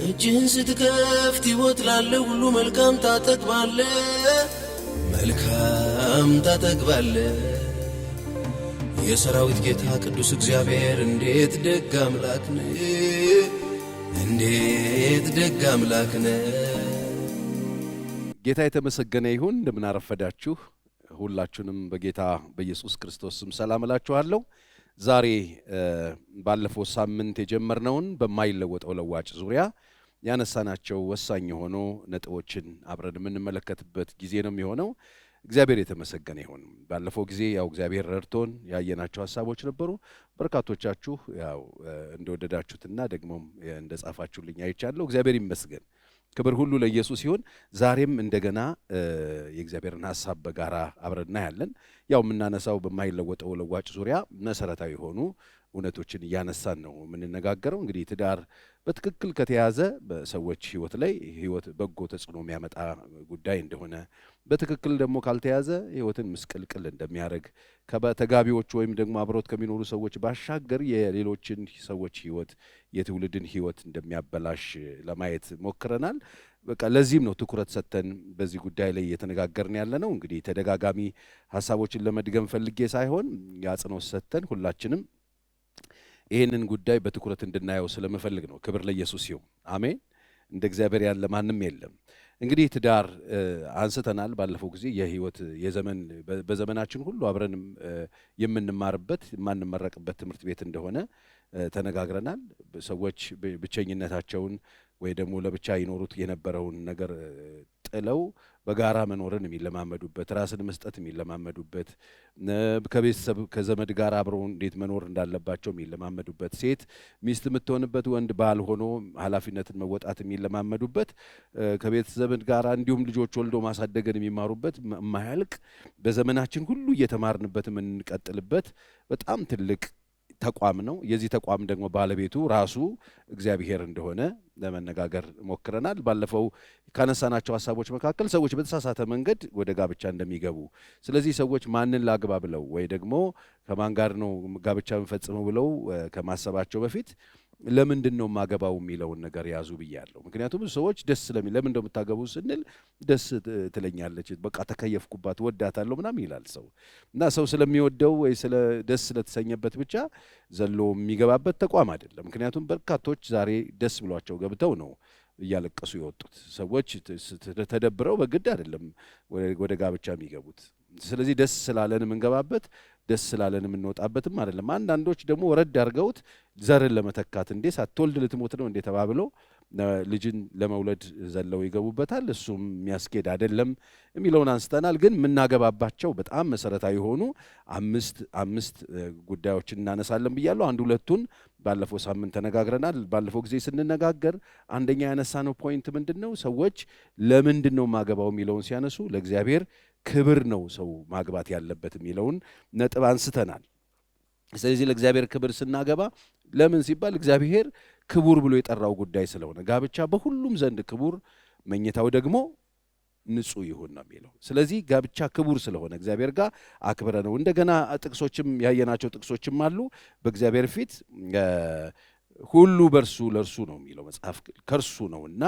እጅህን ስትከፍት ሕይወት ላለው ሁሉ መልካም ታጠግባለህ፣ መልካም ታጠግባለህ። የሰራዊት ጌታ ቅዱስ እግዚአብሔር እንዴት ደግ አምላክ ነህ፣ እንዴት ደግ አምላክ ነህ። ጌታ የተመሰገነ ይሁን። እንደምን አረፈዳችሁ? ሁላችሁንም በጌታ በኢየሱስ ክርስቶስ ስም ሰላም እላችኋለሁ። ዛሬ ባለፈው ሳምንት የጀመርነውን በማይለወጠው ለዋጭ ዙሪያ ያነሳናቸው ወሳኝ የሆኑ ነጥቦችን አብረን የምንመለከትበት ጊዜ ነው የሚሆነው። እግዚአብሔር የተመሰገነ ይሁን። ባለፈው ጊዜ ያው እግዚአብሔር ረድቶን ያየናቸው ሐሳቦች ነበሩ። በርካቶቻችሁ ያው እንደወደዳችሁትና ደግሞም እንደጻፋችሁልኝ አይቻለሁ። እግዚአብሔር ይመስገን። ክብር ሁሉ ለኢየሱስ ይሁን። ዛሬም እንደገና የእግዚአብሔርን ሐሳብ በጋራ አብረን እናያለን። ያው የምናነሳው በማይለወጠው ለዋጭ ዙሪያ መሰረታዊ የሆኑ እውነቶችን እያነሳን ነው የምንነጋገረው። እንግዲህ ትዳር በትክክል ከተያዘ በሰዎች ሕይወት ላይ ሕይወት በጎ ተጽዕኖ የሚያመጣ ጉዳይ እንደሆነ፣ በትክክል ደግሞ ካልተያዘ ሕይወትን ምስቅልቅል እንደሚያደርግ ከተጋቢዎች ወይም ደግሞ አብሮት ከሚኖሩ ሰዎች ባሻገር የሌሎችን ሰዎች ሕይወት የትውልድን ሕይወት እንደሚያበላሽ ለማየት ሞክረናል። በቃ ለዚህም ነው ትኩረት ሰጥተን በዚህ ጉዳይ ላይ እየተነጋገርን ያለ ነው። እንግዲህ ተደጋጋሚ ሐሳቦችን ለመድገም ፈልጌ ሳይሆን አጽንኦት ሰጥተን ሁላችንም ይህንን ጉዳይ በትኩረት እንድናየው ስለምፈልግ ነው። ክብር ለኢየሱስ ይሁን። አሜን። እንደ እግዚአብሔር ያለ ማንም የለም። እንግዲህ ትዳር አንስተናል ባለፈው ጊዜ የህይወት የዘመን በዘመናችን ሁሉ አብረን የምንማርበት የማንመረቅበት ትምህርት ቤት እንደሆነ ተነጋግረናል። ሰዎች ብቸኝነታቸውን ወይ ደግሞ ለብቻ ይኖሩት የነበረውን ነገር ጥለው በጋራ መኖርን የሚለማመዱበት፣ ራስን መስጠት የሚለማመዱበት፣ ከቤተሰብ ከዘመድ ጋር አብረው እንዴት መኖር እንዳለባቸው የሚለማመዱበት፣ ሴት ሚስት የምትሆንበት፣ ወንድ ባል ሆኖ ኃላፊነትን መወጣት የሚለማመዱበት፣ ከቤተሰብ ጋር እንዲሁም ልጆች ወልዶ ማሳደግን የሚማሩበት የማያልቅ በዘመናችን ሁሉ እየተማርንበት የምንቀጥልበት በጣም ትልቅ ተቋም ነው። የዚህ ተቋም ደግሞ ባለቤቱ ራሱ እግዚአብሔር እንደሆነ ለመነጋገር ሞክረናል። ባለፈው ካነሳናቸው ሐሳቦች መካከል ሰዎች በተሳሳተ መንገድ ወደ ጋብቻ እንደሚገቡ፣ ስለዚህ ሰዎች ማንን ላግባ ብለው ወይ ደግሞ ከማን ጋር ነው ጋብቻ የምፈጽመው ብለው ከማሰባቸው በፊት ለምንድን ነው ማገባው የሚለውን ነገር ያዙ ብያለሁ። ምክንያቱም ሰዎች ደስ ስለሚል ለምን እንደምታገቡ ስንል ደስ ትለኛለች፣ በቃ ተከየፍኩባት፣ ወዳታለሁ ምናምን ይላል ሰው እና ሰው ስለሚወደው ወይ ደስ ስለተሰኘበት ብቻ ዘሎ የሚገባበት ተቋም አይደለም። ምክንያቱም በርካቶች ዛሬ ደስ ብሏቸው ገብተው ነው እያለቀሱ የወጡት። ሰዎች ተደብረው በግድ አይደለም ወደ ጋብቻ የሚገቡት። ስለዚህ ደስ ስላለን የምንገባበት ደስ ስላለን የምንወጣበትም አይደለም። አንዳንዶች ደግሞ ወረድ አድርገውት ዘርን ለመተካት እንዴ ሳትወልድ ልትሞት ነው እንዴ ተባብለው ልጅን ለመውለድ ዘለው ይገቡበታል። እሱም የሚያስኬድ አይደለም የሚለውን አንስተናል። ግን የምናገባባቸው በጣም መሰረታዊ የሆኑ አምስት ጉዳዮችን እናነሳለን ብያለሁ። አንድ ሁለቱን ባለፈው ሳምንት ተነጋግረናል። ባለፈው ጊዜ ስንነጋገር አንደኛ ያነሳነው ፖይንት ምንድን ነው? ሰዎች ለምንድን ነው ማገባው የሚለውን ሲያነሱ ለእግዚአብሔር ክብር ነው ሰው ማግባት ያለበት የሚለውን ነጥብ አንስተናል። ስለዚህ ለእግዚአብሔር ክብር ስናገባ ለምን ሲባል እግዚአብሔር ክቡር ብሎ የጠራው ጉዳይ ስለሆነ ጋብቻ በሁሉም ዘንድ ክቡር፣ መኝታው ደግሞ ንጹሕ ይሁን ነው የሚለው። ስለዚህ ጋብቻ ክቡር ስለሆነ እግዚአብሔር ጋር አክብረ ነው። እንደገና ጥቅሶችም ያየናቸው ጥቅሶችም አሉ። በእግዚአብሔር ፊት ሁሉ በርሱ ለርሱ ነው የሚለው መጽሐፍ፣ ከርሱ ነውና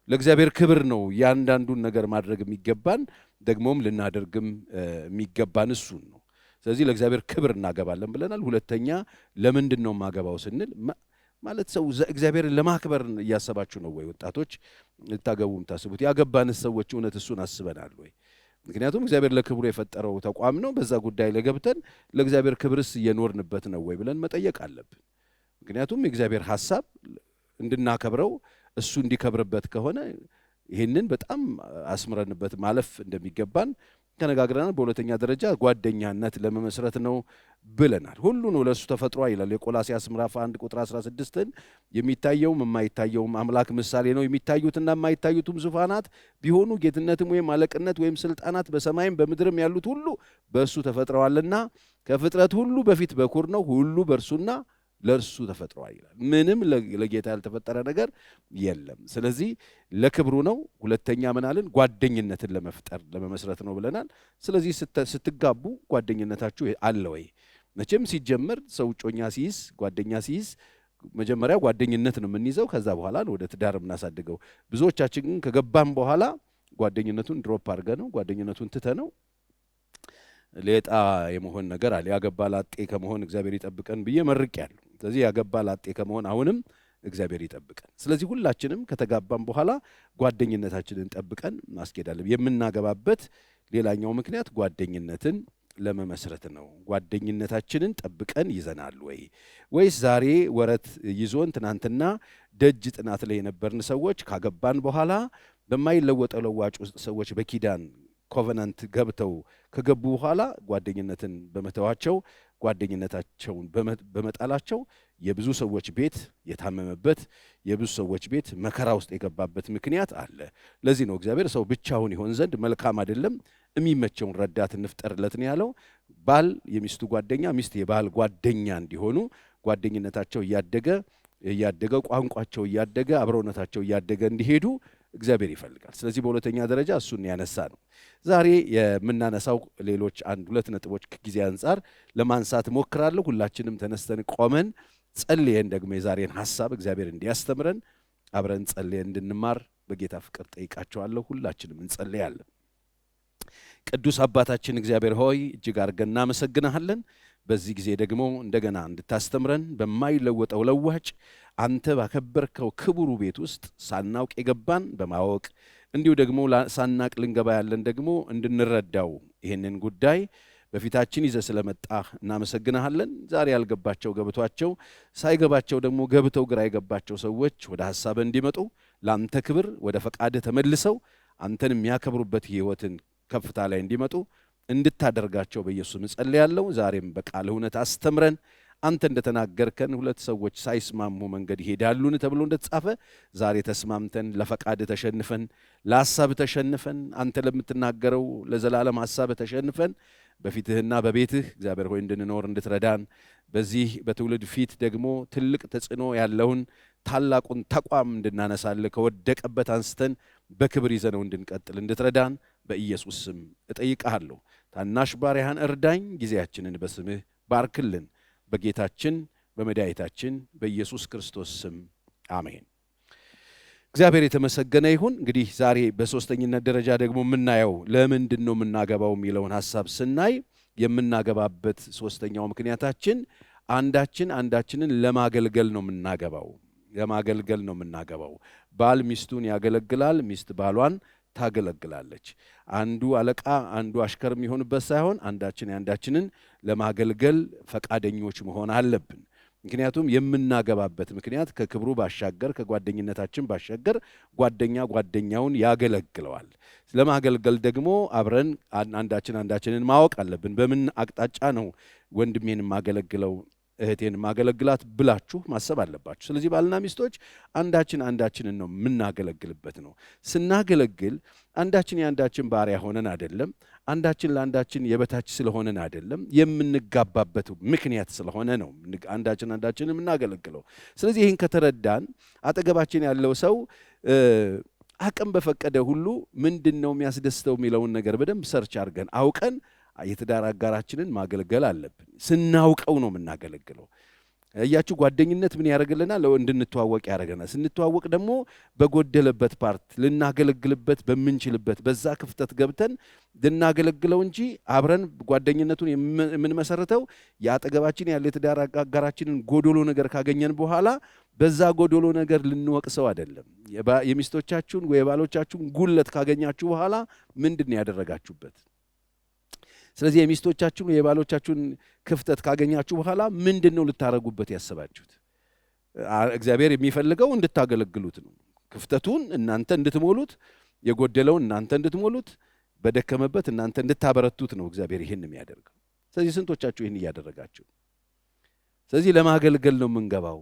ለእግዚአብሔር ክብር ነው ያንዳንዱን ነገር ማድረግ የሚገባን ደግሞም ልናደርግም የሚገባን እሱን ነው። ስለዚህ ለእግዚአብሔር ክብር እናገባለን ብለናል። ሁለተኛ ለምንድን ነው ማገባው ስንል ማለት ሰው እግዚአብሔርን ለማክበር እያሰባችሁ ነው ወይ? ወጣቶች ልታገቡ የምታስቡት ያገባንስ ሰዎች እውነት እሱን አስበናል ወይ? ምክንያቱም እግዚአብሔር ለክብሩ የፈጠረው ተቋም ነው። በዛ ጉዳይ ለገብተን ለእግዚአብሔር ክብርስ እየኖርንበት ነው ወይ ብለን መጠየቅ አለብን። ምክንያቱም የእግዚአብሔር ሐሳብ እንድናከብረው እሱ እንዲከብርበት ከሆነ ይህንን በጣም አስምረንበት ማለፍ እንደሚገባን ተነጋግረናል። በሁለተኛ ደረጃ ጓደኛነት ለመመስረት ነው ብለናል። ሁሉ ነው ለእሱ ተፈጥሯ ይላል የቆላስይስ ምዕራፍ 1 ቁጥር 16ን የሚታየውም የማይታየውም አምላክ ምሳሌ ነው። የሚታዩትና የማይታዩትም ዙፋናት ቢሆኑ ጌትነትም ወይም አለቅነት ወይም ስልጣናት በሰማይም በምድርም ያሉት ሁሉ በእሱ ተፈጥረዋልና ከፍጥረት ሁሉ በፊት በኩር ነው። ሁሉ በእርሱና ለእርሱ ተፈጥሯል ይላል። ምንም ለጌታ ያልተፈጠረ ነገር የለም። ስለዚህ ለክብሩ ነው። ሁለተኛ ምናልን ጓደኝነትን ለመፍጠር ለመመስረት ነው ብለናል። ስለዚህ ስትጋቡ ጓደኝነታችሁ አለ ወይ? መቼም ሲጀመር ሰው ጮኛ ሲይዝ ጓደኛ ሲይዝ መጀመሪያ ጓደኝነት ነው የምንይዘው፣ ከዛ በኋላ ነው ወደ ትዳር የምናሳድገው። ብዙዎቻችን ግን ከገባን በኋላ ጓደኝነቱን ድሮፕ አድርገነው ጓደኝነቱን ትተነው ሌጣ የመሆን ነገር አለ። ያገባ ላጤ ከመሆን እግዚአብሔር ይጠብቀን ብዬ መርቄያለሁ። ስለዚህ ያገባ ላጤ ከመሆን አሁንም እግዚአብሔር ይጠብቀን። ስለዚህ ሁላችንም ከተጋባን በኋላ ጓደኝነታችንን ጠብቀን ማስኬዳለን። የምናገባበት ሌላኛው ምክንያት ጓደኝነትን ለመመስረት ነው። ጓደኝነታችንን ጠብቀን ይዘናል ወይስ ዛሬ ወረት ይዞን ትናንትና ደጅ ጥናት ላይ የነበርን ሰዎች ካገባን በኋላ በማይለወጠው ለዋጭ ውስጥ ሰዎች በኪዳን ኮቨናንት ገብተው ከገቡ በኋላ ጓደኝነትን በመተዋቸው ጓደኝነታቸውን በመጣላቸው የብዙ ሰዎች ቤት የታመመበት የብዙ ሰዎች ቤት መከራ ውስጥ የገባበት ምክንያት አለ። ለዚህ ነው እግዚአብሔር ሰው ብቻውን ይሆን ዘንድ መልካም አይደለም፣ የሚመቸውን ረዳት እንፍጠርለት ነው ያለው። ባል የሚስቱ ጓደኛ፣ ሚስት የባል ጓደኛ እንዲሆኑ ጓደኝነታቸው እያደገ ቋንቋቸው እያደገ አብሮነታቸው እያደገ እንዲሄዱ እግዚአብሔር ይፈልጋል። ስለዚህ በሁለተኛ ደረጃ እሱን ያነሳ ነው። ዛሬ የምናነሳው ሌሎች አንድ ሁለት ነጥቦች ከጊዜ አንጻር ለማንሳት ሞክራለሁ። ሁላችንም ተነስተን ቆመን ጸልየን ደግሞ የዛሬን ሐሳብ እግዚአብሔር እንዲያስተምረን አብረን ጸልየን እንድንማር በጌታ ፍቅር ጠይቃቸዋለሁ። ሁላችንም እንጸልያለን። ቅዱስ አባታችን እግዚአብሔር ሆይ እጅግ አድርገን እናመሰግናለን። በዚህ ጊዜ ደግሞ እንደገና እንድታስተምረን በማይለወጠው ለዋጭ አንተ ባከበርከው ክቡሩ ቤት ውስጥ ሳናውቅ የገባን በማወቅ እንዲሁ ደግሞ ሳናቅ ልንገባ ያለን ደግሞ እንድንረዳው ይህንን ጉዳይ በፊታችን ይዘህ ስለመጣ እናመሰግናለን። ዛሬ ያልገባቸው ገብቷቸው ሳይገባቸው ደግሞ ገብተው ግራ የገባቸው ሰዎች ወደ ሐሳብ እንዲመጡ ለአንተ ክብር ወደ ፈቃድህ ተመልሰው አንተን የሚያከብሩበት ሕይወትን ከፍታ ላይ እንዲመጡ እንድታደርጋቸው በኢየሱስ እጸልያለሁ። ዛሬም በቃል እውነት አስተምረን አንተ እንደተናገርከን ሁለት ሰዎች ሳይስማሙ መንገድ ይሄዳሉን ተብሎ እንደተጻፈ ዛሬ ተስማምተን ለፈቃድ ተሸንፈን ለሐሳብ ተሸንፈን አንተ ለምትናገረው ለዘላለም ሐሳብ ተሸንፈን በፊትህና በቤትህ እግዚአብሔር ሆይ እንድንኖር እንድትረዳን በዚህ በትውልድ ፊት ደግሞ ትልቅ ተጽዕኖ ያለውን ታላቁን ተቋም እንድናነሳልህ ከወደቀበት አንስተን በክብር ይዘነው እንድንቀጥል እንድትረዳን በኢየሱስ ስም እጠይቅሃለሁ። ታናሽ ባሪያህን እርዳኝ። ጊዜያችንን በስምህ ባርክልን። በጌታችን በመድኃኒታችን በኢየሱስ ክርስቶስ ስም አሜን። እግዚአብሔር የተመሰገነ ይሁን። እንግዲህ ዛሬ በሶስተኝነት ደረጃ ደግሞ የምናየው ለምንድን ነው የምናገባው የሚለውን ሐሳብ ስናይ የምናገባበት ሶስተኛው ምክንያታችን አንዳችንን ለማገልገል ነው የምናገባው። ለማገልገል ነው የምናገባው። ባል ሚስቱን ያገለግላል፣ ሚስት ባሏን ታገለግላለች። አንዱ አለቃ አንዱ አሽከር የሚሆንበት ሳይሆን አንዳችንን ለማገልገል ፈቃደኞች መሆን አለብን። ምክንያቱም የምናገባበት ምክንያት ከክብሩ ባሻገር ከጓደኝነታችን ባሻገር ጓደኛውን ያገለግለዋል። ለማገልገል ደግሞ አብረን አንዳችንን ማወቅ አለብን። በምን አቅጣጫ ነው ወንድሜን ማገለግለው እህቴን ማገለግላት ብላችሁ ማሰብ አለባችሁ። ስለዚህ ባልና ሚስቶች አንዳችንን ነው የምናገለግልበት ነው። ስናገለግል አንዳችን የአንዳችን ባሪያ ሆነን አይደለም፣ አንዳችን ለአንዳችን የበታች ስለሆነን አይደለም፣ የምንጋባበት ምክንያት ስለሆነ ነው አንዳችን የምናገለግለው። ስለዚህ ይህን ከተረዳን አጠገባችን ያለው ሰው አቅም በፈቀደ ሁሉ ምንድን ነው የሚያስደስተው የሚለውን ነገር በደንብ ሰርች አድርገን አውቀን የትዳር አጋራችንን ማገልገል አለብን። ስናውቀው ነው የምናገለግለው። እያችሁ ጓደኝነት ምን ያደርግልናል? እንድንተዋወቅ ያደርገናል። ስንተዋወቅ ደግሞ በጎደለበት ፓርት ልናገለግልበት በምንችልበት በዛ ክፍተት ገብተን ልናገለግለው እንጂ አብረን ጓደኝነቱን የምንመሰርተው የአጠገባችን ያለ የትዳር አጋራችንን ጎዶሎ ነገር ካገኘን በኋላ በዛ ጎዶሎ ነገር ልንወቅሰው አይደለም። የሚስቶቻችሁን ወይ የባሎቻችሁን ጉለት ካገኛችሁ በኋላ ምንድን ነው ያደረጋችሁበት? ስለዚህ የሚስቶቻችሁን የባሎቻችሁን ክፍተት ካገኛችሁ በኋላ ምንድን ነው ልታረጉበት ያሰባችሁት? እግዚአብሔር የሚፈልገው እንድታገለግሉት ነው። ክፍተቱን እናንተ እንድትሞሉት፣ የጎደለውን እናንተ እንድትሞሉት፣ በደከመበት እናንተ እንድታበረቱት ነው እግዚአብሔር ይህን የሚያደርገው። ስለዚህ ስንቶቻችሁ ይህን እያደረጋችሁ? ስለዚህ ለማገልገል ነው የምንገባው።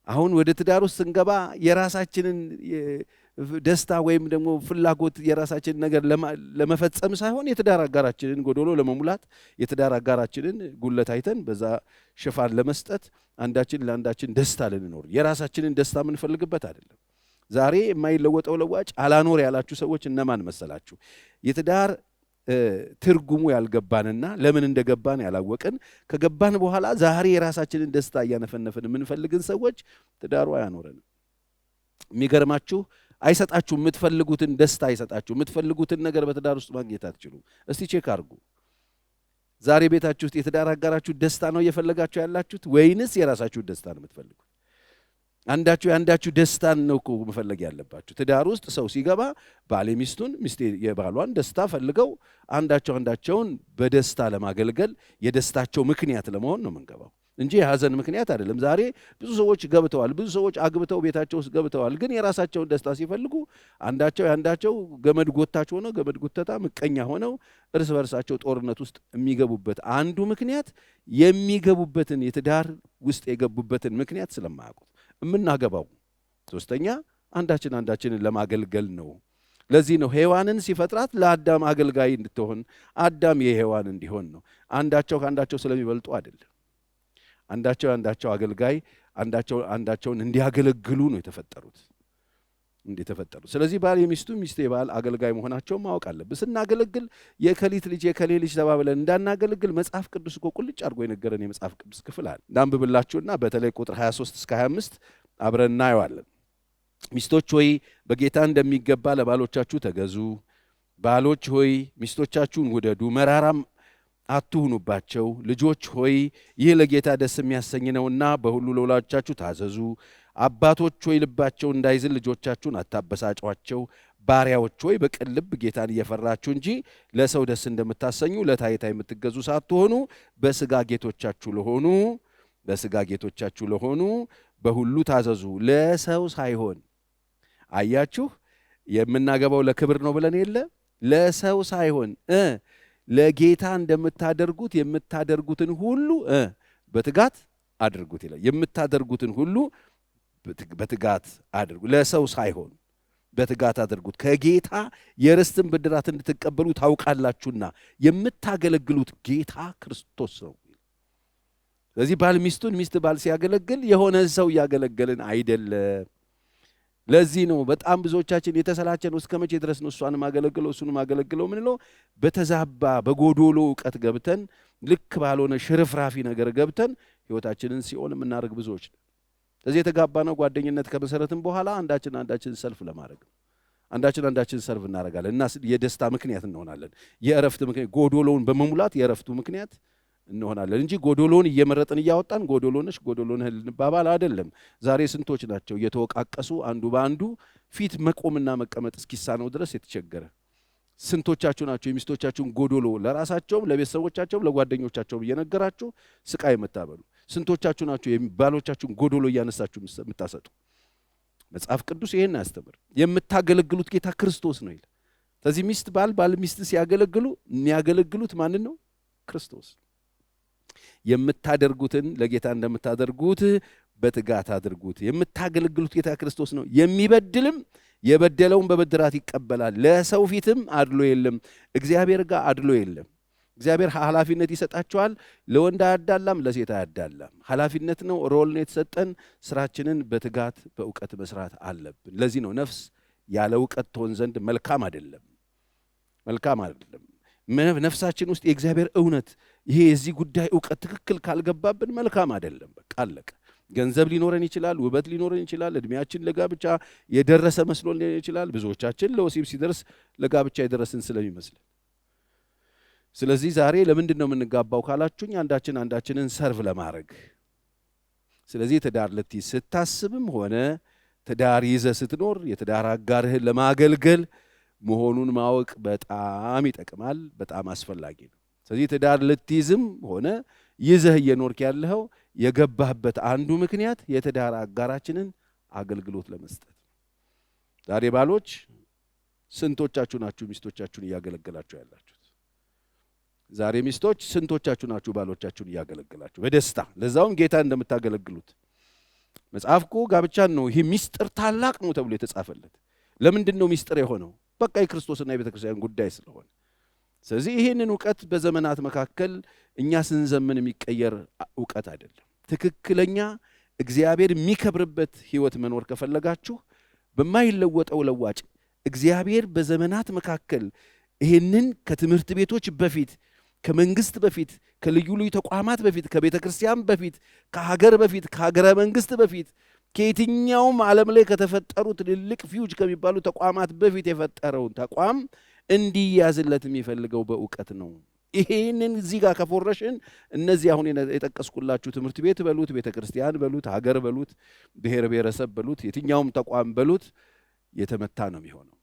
አሁን ወደ ትዳር ውስጥ ስንገባ የራሳችንን ደስታ ወይም ደግሞ ፍላጎት የራሳችንን ነገር ለመፈጸም ሳይሆን የትዳር አጋራችንን ጎዶሎ ለመሙላት የትዳር አጋራችንን ጉለት አይተን በዛ ሽፋን ለመስጠት አንዳችን ለአንዳችን ደስታ ልንኖር የራሳችንን ደስታ የምንፈልግበት አይደለም። ዛሬ የማይለወጠው ለዋጭ አላኖር ያላችሁ ሰዎች እነማን መሰላችሁ? የትዳር ትርጉሙ ያልገባንና ለምን እንደገባን ያላወቅን ከገባን በኋላ ዛሬ የራሳችንን ደስታ እያነፈነፍን የምንፈልግን ሰዎች ትዳሩ አያኖረንም። የሚገርማችሁ አይሰጣችሁ፣ የምትፈልጉትን ደስታ አይሰጣችሁ። የምትፈልጉትን ነገር በትዳር ውስጥ ማግኘት አትችሉም። እስቲ ቼክ አድርጉ። ዛሬ ቤታችሁ ውስጥ የትዳር አጋራችሁ ደስታ ነው እየፈለጋችሁ ያላችሁት ወይንስ የራሳችሁ ደስታ ነው የምትፈልጉት? አንዳችሁ ደስታን ነው እኮ መፈለግ ያለባችሁ። ትዳር ውስጥ ሰው ሲገባ ባል ሚስቱን፣ ሚስት የባሏን ደስታ ፈልገው አንዳቸውን በደስታ ለማገልገል የደስታቸው ምክንያት ለመሆን ነው የምንገባው እንጂ የሐዘን ምክንያት አይደለም። ዛሬ ብዙ ሰዎች ገብተዋል፣ ብዙ ሰዎች አግብተው ቤታቸው ውስጥ ገብተዋል። ግን የራሳቸውን ደስታ ሲፈልጉ አንዳቸው ገመድ ጎታች ሆነው ገመድ ጉተታ ምቀኛ ሆነው እርስ በርሳቸው ጦርነት ውስጥ የሚገቡበት አንዱ ምክንያት የሚገቡበትን የትዳር ውስጥ የገቡበትን ምክንያት ስለማያውቁት የምናገባው። ሶስተኛ አንዳችንን ለማገልገል ነው። ለዚህ ነው ሔዋንን ሲፈጥራት ለአዳም አገልጋይ እንድትሆን አዳም የሔዋን እንዲሆን ነው። አንዳቸው ከአንዳቸው ስለሚበልጡ አይደለም። አንዳቸው አገልጋይ አንዳቸውን እንዲያገለግሉ ነው የተፈጠሩት። ስለዚህ ባል የሚስቱ ሚስት የባል አገልጋይ መሆናቸውን ማወቅ አለብን። ስናገለግል የከሊት ልጅ የከሌ ልጅ ተባብለን እንዳናገለግል መጽሐፍ ቅዱስ እኮ ቁልጭ አድርጎ የነገረን የመጽሐፍ ቅዱስ ክፍል አለ። እንዳንብብላችሁና በተለይ ቁጥር 23 እስከ 25 አብረን እናየዋለን። ሚስቶች ሆይ በጌታ እንደሚገባ ለባሎቻችሁ ተገዙ። ባሎች ሆይ ሚስቶቻችሁን ውደዱ፣ መራራም አትሁኑባቸው። ልጆች ሆይ ይህ ለጌታ ደስ የሚያሰኝ ነውና በሁሉ ለወላጆቻችሁ ታዘዙ። አባቶች ሆይ ልባቸው እንዳይዝን ልጆቻችሁን አታበሳጯቸው። ባሪያዎች ሆይ በቅን ልብ ጌታን እየፈራችሁ እንጂ ለሰው ደስ እንደምታሰኙ ለታይታ የምትገዙ ሳትሆኑ በሥጋ ጌቶቻችሁ ለሆኑ በሁሉ ታዘዙ፣ ለሰው ሳይሆን። አያችሁ፣ የምናገባው ለክብር ነው ብለን የለ ለሰው ሳይሆን ለጌታ እንደምታደርጉት የምታደርጉትን ሁሉ በትጋት አድርጉት ይላል። የምታደርጉትን ሁሉ በትጋት አድርጉ፣ ለሰው ሳይሆን በትጋት አድርጉት፣ ከጌታ የርስትን ብድራት እንድትቀበሉ ታውቃላችሁና የምታገለግሉት ጌታ ክርስቶስ ነው። ስለዚህ ባል ሚስቱን፣ ሚስት ባል ሲያገለግል የሆነ ሰው እያገለገልን አይደለም። ለዚህ ነው በጣም ብዙዎቻችን የተሰላቸን እስከ መቼ ድረስ ነው እሷን ማገለግለው እሱን ማገለግለው ምንለው? በተዛባ በጎዶሎ ዕውቀት ገብተን ልክ ባልሆነ ሽርፍራፊ ነገር ገብተን ሕይወታችንን ሲኦል የምናደርግ ብዙዎች ነን። ስለዚህ የተጋባነው ጓደኝነት ከመሰረትም በኋላ አንዳችን ሰልፍ ለማድረግ አንዳችን ሰልፍ እናደርጋለን እና የደስታ ምክንያት እንሆናለን። የእረፍት ምክንያት ጎዶሎውን በመሙላት የእረፍቱ ምክንያት እንሆናለን እንጂ ጎዶሎን እየመረጥን እያወጣን ጎዶሎነሽ ጎዶሎነህ ልንባባል አይደለም። ዛሬ ስንቶች ናቸው እየተወቃቀሱ አንዱ በአንዱ ፊት መቆምና መቀመጥ እስኪሳነው ድረስ የተቸገረ? ስንቶቻችሁ ናቸው የሚስቶቻችሁን ጎዶሎ ለራሳቸውም ለቤተሰቦቻቸውም ለጓደኞቻቸውም እየነገራችሁ ስቃይ የምታበሉ? ስንቶቻችሁ ናቸው ባሎቻችሁን ጎዶሎ እያነሳችሁ የምታሰጡ? መጽሐፍ ቅዱስ ይሄን ያስተምር። የምታገለግሉት ጌታ ክርስቶስ ነው ይላል። ስለዚህ ሚስት ባል ሚስት ሲያገለግሉ የሚያገለግሉት ማንን ነው? ክርስቶስ። የምታደርጉትን ለጌታ እንደምታደርጉት በትጋት አድርጉት። የምታገለግሉት ጌታ ክርስቶስ ነው። የሚበድልም የበደለውን በብድራት ይቀበላል። ለሰው ፊትም አድሎ የለም፣ እግዚአብሔር ጋር አድሎ የለም። እግዚአብሔር ኃላፊነት ይሰጣቸዋል። ለወንድ አያዳላም፣ ለሴት አያዳላም። ኃላፊነት ነው፣ ሮል ነው የተሰጠን። ስራችንን በትጋት በእውቀት መስራት አለብን። ለዚህ ነው ነፍስ ያለ እውቀት ትሆን ዘንድ መልካም አይደለም። ነፍሳችን ውስጥ የእግዚአብሔር እውነት ይሄ የዚህ ጉዳይ እውቀት ትክክል ካልገባብን መልካም አይደለም። በቃ አለቀ። ገንዘብ ሊኖረን ይችላል፣ ውበት ሊኖረን ይችላል፣ እድሜያችን ለጋብቻ የደረሰ መስሎ ሊሆን ይችላል። ብዙዎቻችን ለወሲብ ሲደርስ ለጋብቻ የደረስን ስለሚመስልን። ስለዚህ ዛሬ ለምንድን ነው የምንጋባው ካላችሁኝ፣ አንዳችንን ሰርቭ ለማድረግ። ስለዚህ ትዳር ልትይዝ ስታስብም ሆነ ትዳር ይዘህ ስትኖር የትዳር አጋርህን ለማገልገል መሆኑን ማወቅ በጣም ይጠቅማል፣ በጣም አስፈላጊ ነው። ስለዚህ ትዳር ልትይዝም ሆነ ይዘህ እየኖርክ ያለኸው የገባህበት አንዱ ምክንያት የትዳር አጋራችንን አገልግሎት ለመስጠት። ዛሬ ባሎች ስንቶቻችሁ ናችሁ ሚስቶቻችሁን እያገለገላችሁ ያላችሁት? ዛሬ ሚስቶች ስንቶቻችሁ ናችሁ ባሎቻችሁን እያገለገላችሁ በደስታ ለዛውም ጌታ እንደምታገለግሉት? መጽሐፍ እኮ ጋብቻን ነው ይሄ ሚስጥር ታላቅ ነው ተብሎ የተጻፈለት። ለምንድን ነው ሚስጥር የሆነው? በቃ የክርስቶስና የቤተ ክርስቲያን ጉዳይ ስለሆነ። ስለዚህ ይህንን እውቀት በዘመናት መካከል እኛ ስንዘምን የሚቀየር እውቀት አይደለም። ትክክለኛ እግዚአብሔር የሚከብርበት ህይወት መኖር ከፈለጋችሁ በማይለወጠው ለዋጭ እግዚአብሔር በዘመናት መካከል ይሄንን ከትምህርት ቤቶች በፊት ከመንግስት በፊት ከልዩ ልዩ ተቋማት በፊት ከቤተ ክርስቲያን በፊት ከሀገር በፊት ከሀገረ መንግስት በፊት ከየትኛውም ዓለም ላይ ከተፈጠሩ ትልልቅ ፊውጅ ከሚባሉ ተቋማት በፊት የፈጠረውን ተቋም እንዲያዝለት የሚፈልገው በእውቀት ነው። ይሄንን እዚህ ጋር ከፎረሽን እነዚህ አሁን የጠቀስኩላችሁ ትምህርት ቤት በሉት ቤተ ክርስቲያን በሉት ሀገር በሉት ብሔር ብሔረሰብ በሉት የትኛውም ተቋም በሉት የተመታ ነው የሚሆነው።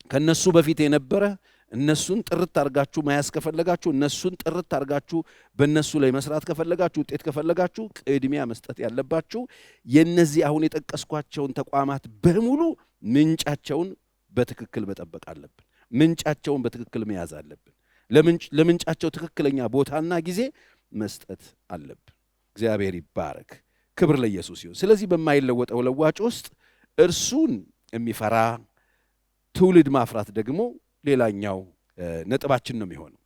ከነሱ በፊት የነበረ እነሱን ጥርት አርጋችሁ መያዝ ከፈለጋችሁ እነሱን ጥርት አርጋችሁ በእነሱ ላይ መስራት ከፈለጋችሁ ውጤት ከፈለጋችሁ ቅድሚያ መስጠት ያለባችሁ የነዚህ አሁን የጠቀስኳቸውን ተቋማት በሙሉ ምንጫቸውን በትክክል መጠበቅ አለብን። ምንጫቸውን በትክክል መያዝ አለብን። ለምንጫቸው ትክክለኛ ቦታና ጊዜ መስጠት አለብን። እግዚአብሔር ይባረክ። ክብር ለኢየሱስ ይሁን። ስለዚህ በማይለወጠው ለዋጭ ውስጥ እርሱን የሚፈራ ትውልድ ማፍራት ደግሞ ሌላኛው ነጥባችን ነው የሚሆነው።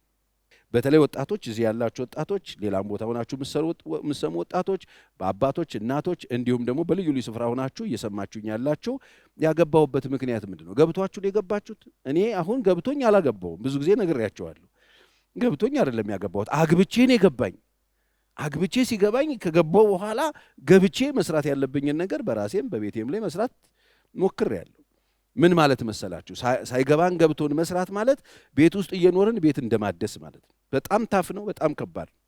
በተለይ ወጣቶች እዚህ ያላችሁ ወጣቶች ሌላም ቦታ ሆናችሁ የምትሰሙ ወጣቶች በአባቶች እናቶች እንዲሁም ደግሞ በልዩ ልዩ ስፍራ ሆናችሁ እየሰማችሁኝ ያላችሁ ያገባሁበት ምክንያት ምንድነው? ገብቷችሁ የገባችሁት? እኔ አሁን ገብቶኝ አላገባውም። ብዙ ጊዜ ነግሬያቸዋለሁ። ገብቶኝ አይደለም ያገባሁት፣ አግብቼ ነው የገባኝ። አግብቼ ሲገባኝ ከገባው በኋላ ገብቼ መስራት ያለብኝን ነገር በራሴም በቤቴም ላይ መስራት ሞክሬያለሁ። ምን ማለት መሰላችሁ? ሳይገባን ገብቶን መስራት ማለት ቤት ውስጥ እየኖርን ቤት እንደማደስ ማለት ነው። በጣም ታፍ ነው፣ በጣም ከባድ ነው።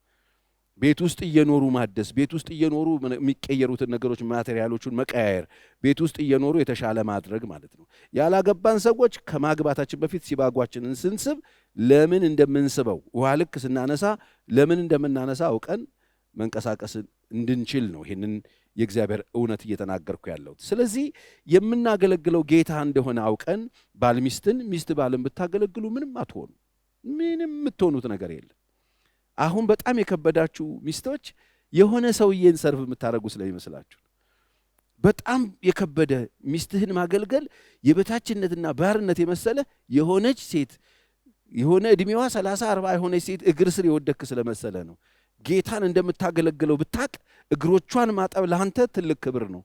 ቤት ውስጥ እየኖሩ ማደስ፣ ቤት ውስጥ እየኖሩ የሚቀየሩትን ነገሮች ማቴሪያሎቹን መቀያየር፣ ቤት ውስጥ እየኖሩ የተሻለ ማድረግ ማለት ነው። ያላገባን ሰዎች ከማግባታችን በፊት ሲባጓችንን ስንስብ ለምን እንደምንስበው ውሃ ልክ ስናነሳ ለምን እንደምናነሳ አውቀን መንቀሳቀስ እንድንችል ነው ይሄንን የእግዚአብሔር እውነት እየተናገርኩ ያለሁት። ስለዚህ የምናገለግለው ጌታ እንደሆነ አውቀን ባል ሚስትን ሚስት ባልን ብታገለግሉ ምንም አትሆኑ። ምንም የምትሆኑት ነገር የለም። አሁን በጣም የከበዳችሁ ሚስቶች የሆነ ሰውዬን ሰርቭ የምታደርጉ ስለሚመስላችሁ በጣም የከበደ ሚስትህን ማገልገል የበታችነትና ባርነት የመሰለ የሆነች ሴት የሆነ እድሜዋ 30 40 የሆነች ሴት እግር ስር የወደክ ስለመሰለ ነው። ጌታን እንደምታገለግለው ብታቅ እግሮቿን ማጠብ ለአንተ ትልቅ ክብር ነው።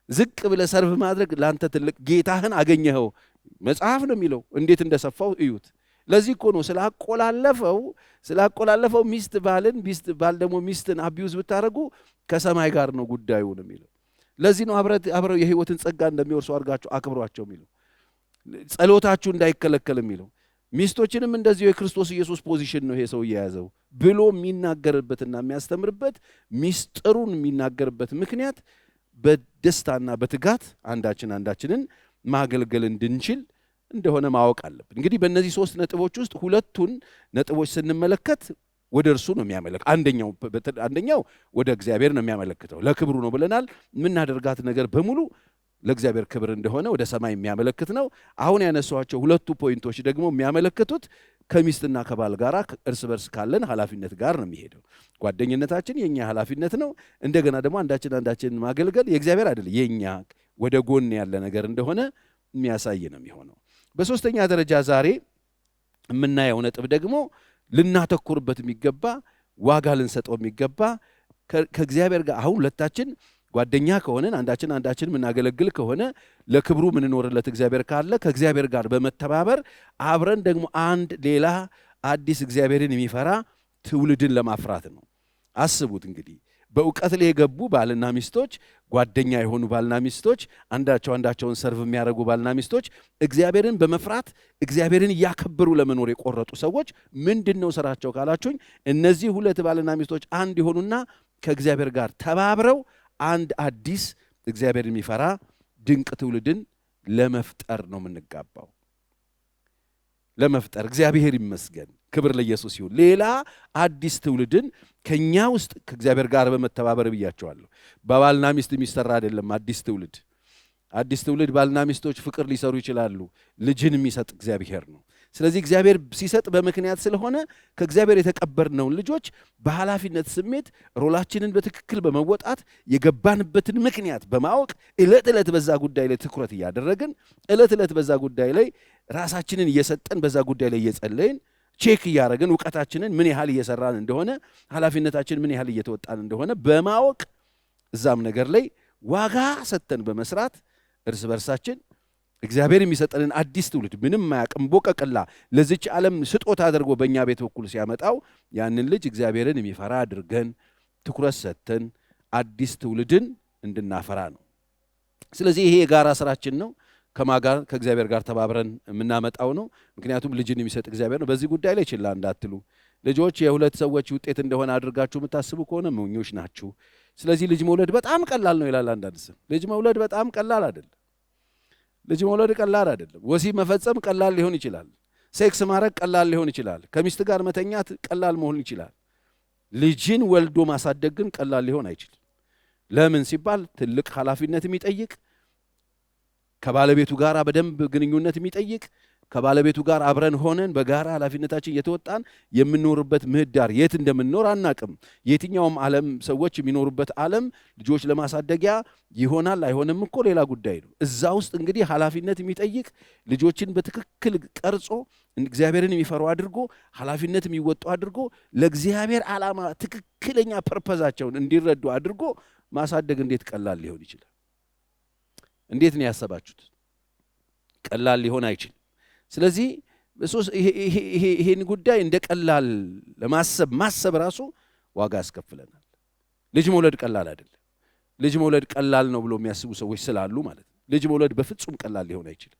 ዝቅ ብለ ሰርቭ ማድረግ ለአንተ ትልቅ ጌታህን አገኘኸው። መጽሐፍ ነው የሚለው። እንዴት እንደሰፋው እዩት። ለዚህ እኮ ነው ስላቆላለፈው ሚስት ባልን ባል ደግሞ ሚስትን አቢዩዝ ብታደርጉ ከሰማይ ጋር ነው ጉዳዩ ነው የሚለው። ለዚህ ነው አብረው የህይወትን ጸጋ እንደሚወርሱ አድርጋችሁ አክብሯቸው የሚለው። ጸሎታችሁ እንዳይከለከል የሚለው። ሚስቶችንም እንደዚሁ የክርስቶስ ኢየሱስ ፖዚሽን ነው ይሄ ሰው የያዘው ብሎ የሚናገርበትና የሚያስተምርበት ሚስጥሩን የሚናገርበት ምክንያት በደስታና በትጋት አንዳችንን ማገልገል እንድንችል እንደሆነ ማወቅ አለብን። እንግዲህ በእነዚህ 3 ነጥቦች ውስጥ ሁለቱን ነጥቦች ስንመለከት ወደ እርሱ ነው የሚያመለክተው። አንደኛው ወደ እግዚአብሔር ነው የሚያመለክተው፣ ለክብሩ ነው ብለናል። የምናደርጋት ነገር በሙሉ ለእግዚአብሔር ክብር እንደሆነ ወደ ሰማይ የሚያመለክት ነው። አሁን ያነሷቸው ሁለቱ ፖይንቶች ደግሞ የሚያመለክቱት ከሚስትና ከባል ጋር እርስ በርስ ካለን ኃላፊነት ጋር ነው የሚሄደው። ጓደኝነታችን የኛ ኃላፊነት ነው። እንደገና ደግሞ አንዳችንን ማገልገል የእግዚአብሔር አይደለም የኛ ወደ ጎን ያለ ነገር እንደሆነ የሚያሳይ ነው የሚሆነው። በሶስተኛ ደረጃ ዛሬ የምናየው ነጥብ ደግሞ ልናተኩርበት የሚገባ ዋጋ ልንሰጠው የሚገባ ከእግዚአብሔር ጋር አሁን ሁለታችን ጓደኛ ከሆነን አንዳችን የምናገለግል ከሆነ ለክብሩ ምንኖርለት እግዚአብሔር ካለ ከእግዚአብሔር ጋር በመተባበር አብረን ደግሞ አንድ ሌላ አዲስ እግዚአብሔርን የሚፈራ ትውልድን ለማፍራት ነው። አስቡት እንግዲህ በእውቀት ላይ የገቡ ባልና ሚስቶች፣ ጓደኛ የሆኑ ባልና ሚስቶች፣ አንዳቸውን ሰርቭ የሚያደርጉ ባልና ሚስቶች እግዚአብሔርን በመፍራት እግዚአብሔርን እያከበሩ ለመኖር የቆረጡ ሰዎች ምንድነው ስራቸው ካላችሁኝ፣ እነዚህ ሁለት ባልና ሚስቶች አንድ የሆኑና ከእግዚአብሔር ጋር ተባብረው አንድ አዲስ እግዚአብሔር የሚፈራ ድንቅ ትውልድን ለመፍጠር ነው የምንጋባው። ለመፍጠር እግዚአብሔር ይመስገን፣ ክብር ለኢየሱስ ይሁን። ሌላ አዲስ ትውልድን ከኛ ውስጥ ከእግዚአብሔር ጋር በመተባበር ብያቸዋለሁ። በባልና ሚስት የሚሰራ አይደለም። አዲስ ትውልድ ባልና ሚስቶች ፍቅር ሊሰሩ ይችላሉ። ልጅን የሚሰጥ እግዚአብሔር ነው። ስለዚህ እግዚአብሔር ሲሰጥ በምክንያት ስለሆነ ከእግዚአብሔር የተቀበልነውን ልጆች በኃላፊነት ስሜት ሮላችንን በትክክል በመወጣት የገባንበትን ምክንያት በማወቅ ዕለት በዛ ጉዳይ ላይ ትኩረት እያደረግን ዕለት በዛ ጉዳይ ላይ ራሳችንን እየሰጠን በዛ ጉዳይ ላይ እየጸለይን ቼክ እያደረግን እውቀታችንን ምን ያህል እየሰራን እንደሆነ ኃላፊነታችን ምን ያህል እየተወጣን እንደሆነ በማወቅ እዛም ነገር ላይ ዋጋ ሰጥተን በመስራት እርስ በርሳችን እግዚአብሔር የሚሰጠንን አዲስ ትውልድ ምንም ማያቅም ቦቀቅላ ለዚች ዓለም ስጦታ አድርጎ በእኛ ቤት በኩል ሲያመጣው ያንን ልጅ እግዚአብሔርን የሚፈራ አድርገን ትኩረት ሰጥተን አዲስ ትውልድን እንድናፈራ ነው። ስለዚህ ይሄ የጋራ ስራችን ነው። ከማጋር ከእግዚአብሔር ጋር ተባብረን የምናመጣው ነው። ምክንያቱም ልጅን የሚሰጥ እግዚአብሔር ነው። በዚህ ጉዳይ ላይ ችላ እንዳትሉ። ልጆች የሁለት ሰዎች ውጤት እንደሆነ አድርጋችሁ የምታስቡ ከሆነ ሞኞች ናችሁ። ስለዚህ ልጅ መውለድ በጣም ቀላል ነው ይላል አንዳንድ ሰው። ልጅ መውለድ በጣም ቀላል አይደለም። ልጅ መውለድ ቀላል አይደለም። ወሲብ መፈጸም ቀላል ሊሆን ይችላል። ሴክስ ማድረግ ቀላል ሊሆን ይችላል። ከሚስት ጋር መተኛት ቀላል መሆን ይችላል። ልጅን ወልዶ ማሳደግ ግን ቀላል ሊሆን አይችልም። ለምን ሲባል ትልቅ ኃላፊነት የሚጠይቅ ከባለቤቱ ጋር በደንብ ግንኙነት የሚጠይቅ ከባለቤቱ ጋር አብረን ሆነን በጋራ ኃላፊነታችን እየተወጣን የምንኖርበት ምህዳር የት እንደምንኖር አናቅም። የትኛውም ዓለም ሰዎች የሚኖሩበት ዓለም ልጆች ለማሳደጊያ ይሆናል አይሆንም እኮ ሌላ ጉዳይ ነው። እዛ ውስጥ እንግዲህ ኃላፊነት የሚጠይቅ ልጆችን በትክክል ቀርጾ እግዚአብሔርን የሚፈሩ አድርጎ ኃላፊነት የሚወጡ አድርጎ ለእግዚአብሔር ዓላማ ትክክለኛ ፐርፐዛቸውን እንዲረዱ አድርጎ ማሳደግ እንዴት ቀላል ሊሆን ይችላል? እንዴት ነው ያሰባችሁት? ቀላል ሊሆን አይችልም። ስለዚህ ይሄን ጉዳይ እንደ ቀላል ማሰብ ራሱ ዋጋ ያስከፍለናል። ልጅ መውለድ ቀላል አይደለም። ልጅ መውለድ ቀላል ነው ብሎ የሚያስቡ ሰዎች ስላሉ ማለት ነው። ልጅ መውለድ በፍጹም ቀላል ሊሆን አይችልም።